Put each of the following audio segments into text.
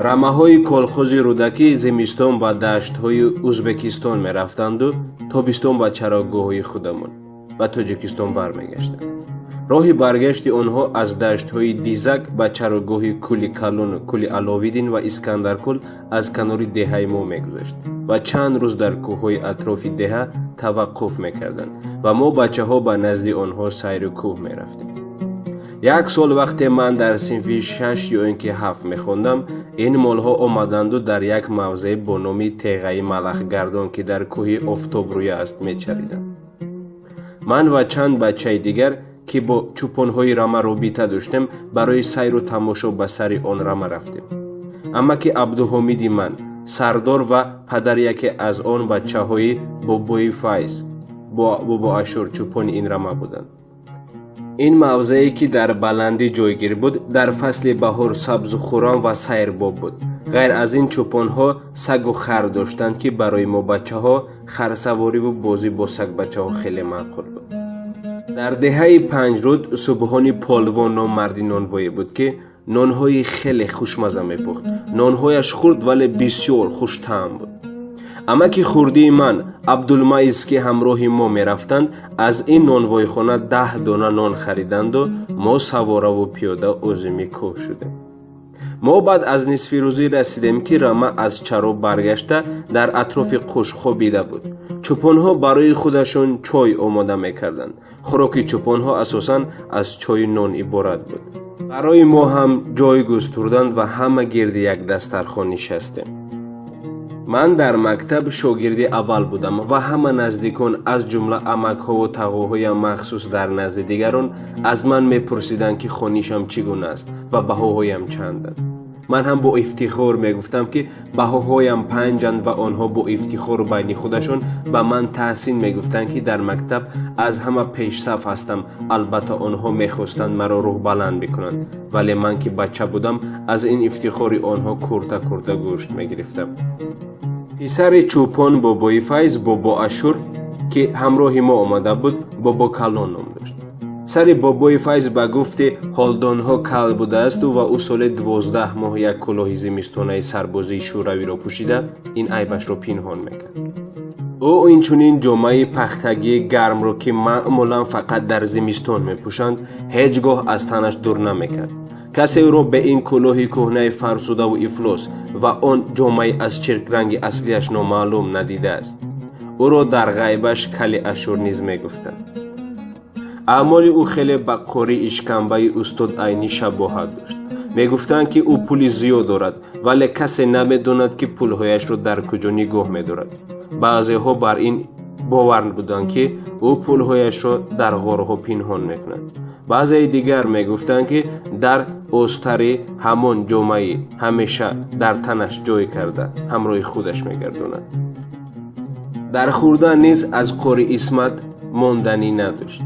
рамаҳои колхози рӯдакӣ зимистон ба даштҳои ӯзбекистон мерафтанду тобистон ба чарогоҳҳои худамон ба тоҷикистон бармегаштанд. роҳи баргашти онҳо аз даштҳои дизак ба чарогоҳи кӯли калон, кӯли аловиддин ва искандаркӯл аз канори деҳаи мо мегузашт ва чанд рӯз дар кӯҳҳои атрофи деҳа таваққуф мекарданд ва мо бачаҳо ба назди онҳо сайру кӯҳ мерафтем. як сол вақте ман дар синфи 6 ё ин ки 7 мехондам, ин молҳо омаданду дар як мавзеъ бо номи теғаи малахгардон ки дар кӯҳи офтобрӯя аст мечариданд. ман ва чанд бачаи дигар ки бо чӯпонҳои рама робита доштем, барои сайру тамошо ба сари он рама рафтем. амаки абдуҳомиди ман, сардор ва падар яке аз он бачаҳои бобои Файз бобо Ашур чӯпони ин рама буданд. ин мавзеъе ки дар баландӣ ҷойгир буд, дар фасли баҳор сабзу хӯрам ва сайрбоб буд. ғайр аз ин чӯпонҳо сагу хар доштанд ки барои мо бачаҳо харсавориву бозӣ бо сагбачаҳо хеле маъқул буд. дар деҳаи Панҷруд субҳони полвон ном марди нонвое буд ки нонҳои хеле хушмазза мепухт. нонҳояш хурд вале бисёр хуштаъм буд. амаки хурдии ман Абдулмаиз ки ҳамроҳи мо мерафтанд, аз ин нонвойхона 10 дона нон хариданду мо савораву пиёда озими кӯҳ шудем. мо баъд аз нисфи рӯзӣ расидем ки рама аз чаро баргашта дар атрофи қуш хобида буд. чӯпонҳо барои худашон чой омода мекарданд. хӯроки чӯпонҳо асосан аз чою нон иборат буд. барои мо ҳам ҷой густурданд ва ҳама гирди як дастархон нишастем. ман дар мактаб шогирди аввал будам ва ҳама наздикон аз ҷумла амакҳову тағоҳоям махсус дар назди дигарон аз ман мепурсиданд ки хонишам чӣ гуна аст ва баҳоҳоям чанданд. ман ҳам бо ифтихор мегуфтам ки баҳоҳоям 5-анд ва онҳо бо ифтихор байни худашон ба ман таҳсин мегуфтанд ки дар мактаб аз ҳама пешсаф ҳастам. албатта онҳо мехостанд маро рӯҳбаланд бикунанд, вале ман ки бача будам, аз ин ифтихори онҳо курта курта гӯшт мегирифтам. писари чӯпон бобои Файз бобо Ашур ки ҳамроҳи мо омада буд, бобо Калон ном дошт. сари бобои Файз ба гуфти ҳолдонҳо кал будаасту ва ӯ соли 12 моҳ як кӯлоҳи зимистонаи сарбозии шӯравиро пӯшида, ин айбашро пинҳон мекард. ӯ инчунин ҷомаи пахтагии гармро ки маъмулан фақат дар зимистон мепӯшанд, ҳеҷ гоҳ аз танаш дур намекард. касе ӯро ба ин кӯлоҳи кӯҳнаи фарсудаву ифлос ва он ҷомаи аз чиркранги аслияш номаълум надидааст. ӯро дар ғайбаш Кали Ашур низ мегуфтанд. аъмоли ӯ хеле ба қори ишкамбаи устод Айнӣ шабоҳат дошт. мегуфтанд ки ӯ пули зиёд дорад, вале касе намедонад ки пулҳояшро дар куҷо нигоҳ медорад. баъзеҳо бар ин бовар буданд ки ӯ пулҳояшро дар ғорҳо пинҳон мекунад. баъзеи дигар мегуфтанд ки дар остари ҳамон ҷомаи ҳамеша дар танаш ҷой карда ҳамроҳи худаш мегардонад. дар хӯрдан низ аз қори Исмат монданӣ надошт.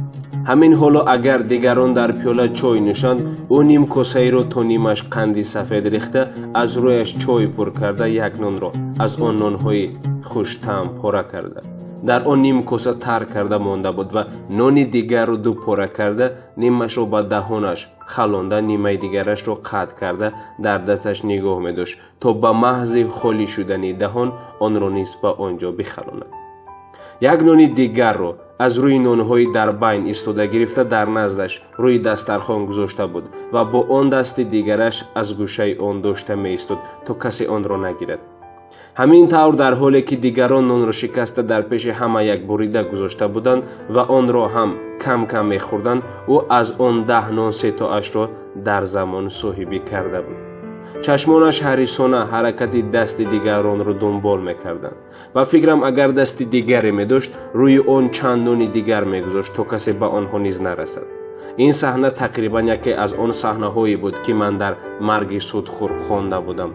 ҳамин ҳоло агар дигарон дар пиёла чой нӯшанд, ӯ ним косаиро то нимаш қанди сафед рехта, аз рӯяш чой пур карда, як нонро аз он нонҳои хуштаъм пора карда дар он ним коса тар карда монда буд ва нони дигарро ду пора карда, нимашро ба даҳонаш халонда, нимаи дигарашро қатъ карда дар дасташ нигоҳ медошт, то ба маҳзи холӣ шудани даҳон онро низ ба он ҷо бихалонад. як нони дигарро аз рӯи нонҳои дар байн истода гирифта дар наздаш рӯи дастархон гузошта буд ва бо он дасти дигараш аз гӯшаи он дошта меистод, то касе онро нагирад. ҳамин тавр дар ҳоле ки дигарон нонро шикаста дар пеши ҳама якборида гузошта буданд ва онро ҳам кам кам мехӯрданд, ӯ аз он 10 нон 3 тоашро дар замон соҳибӣ карда буд. чашмонаш ҳарисона ҳаракати дасти дигаронро дунбол мекарданд. ба фикрам агар дасти дигаре медошт, рӯи он чанд нони дигар мегузошт, то касе ба онҳо низ нарасад. ин саҳна тақрибан яке аз он саҳнаҳое буд ки ман дар марги судхӯр хонда будам.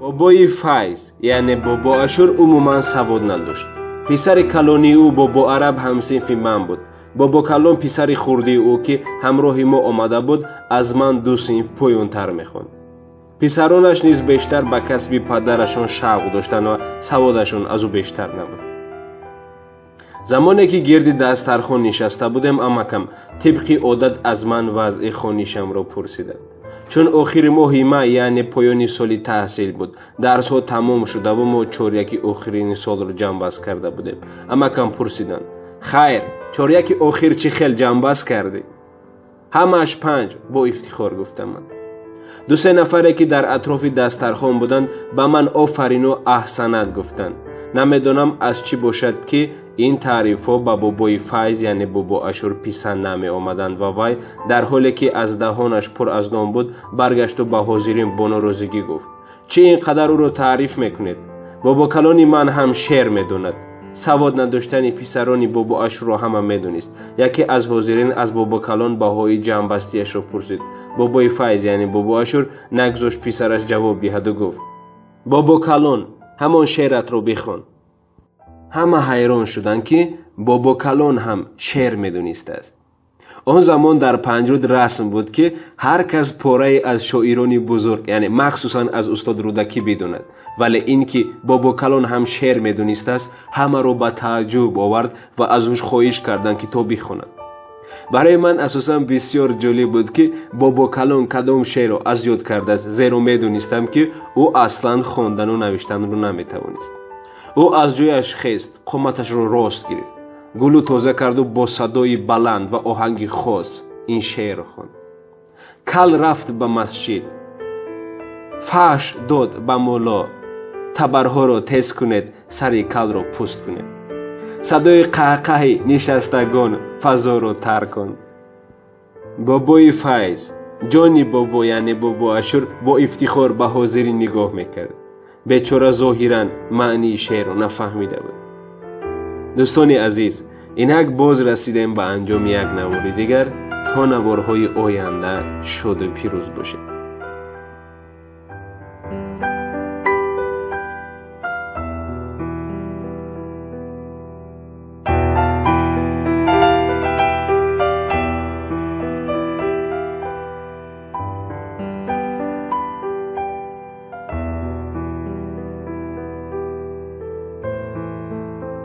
бобои Файз яъне бобо Ашур умуман савод надошт. писари калонии ӯ бобо Араб ҳамсинфи ман буд. бобо Калон писари хурдии ӯ ки ҳамроҳи мо омада буд, аз ман 2 синф поёнтар мехонд. писаронаш низ бештар ба касби падарашон шавқ доштанд ва саводашон аз ӯ бештар набуд. замоне ки гирди дастархон нишаста будем, амакам тибқи одат аз ман вазъи хонишамро пурсиданд. چون آخر ماه ماه یعنی پایان سال تحصیل بود. درس ها تمام شده و ما چهاریکی آخرین سال رو جنببست کرده بودیم. اما کم پرسیدن خیر چهاریکی آخر چی خیلی جنببست کردی؟ همش 5 با افتخار گفتم من. 2-3 نفره که در اطراف دسترخوان بودند به من آفرین و احسنت گفتند. نمیدونم از چی باشد که این تعریف ها به بابای فیض یعنی بابا اشور پسند نمی آمدند و وی در حالی که از دهانش پر از نام بود برگشت و به حاضرین با ناراضگی گفت چه اینقدر او را تعریف میکنید؟ بابا کلان من هم شعر میدوند. سواد نداشتن پسرانی بابا اشور را همه میدونست. یکی از حاضرین از بابا کلان بهای جنببستیش را پرسید. بابای فیض یعنی بابا اشور نگذاشت پسرش جواب دهد و گفت بابا کلان همان شعرت رو بخوان. همه حیران شدند که بابا کلان هم شعر میدونست است. آن زمان در پنجرود رسم بود که هر کس پاره از شاعران بزرگ یعنی مخصوصا از استاد رودکی بدوند، ولی این که بابا کلان هم شعر میدونست است همه رو به تعجب آورد و از اوش خواهش کردند که تا بخواند. برای من اساسا بسیار جالب بود که بابا کلان کدام شعر رو از یاد کرده است، زیرا میدونستم که او اصلا خواندن و نوشتن رو نمیتوانست. او از جایش خیست، قامتش رو راست گرفت، گلو تازه کرد و با صدای بلند و آهنگ خاص این شعر رو خواند. کل رفت به مسجد، فحش داد به مولا، تبرها رو تیز کنید، سر کل رو پوست کنید. صدای قهقه نشستگان فضا رو تر کن. بابای فیض جانی بابا یعنی بابا اشور با افتخار به حاضرین نگاه میکرد. بیچاره ظاهرا معنی شعر رو نفهمیده بود. دوستان عزیز، اینک باز رسیدیم به انجام یک نوار دیگر. تا نوارهای آینده شاد و پیروز باشید.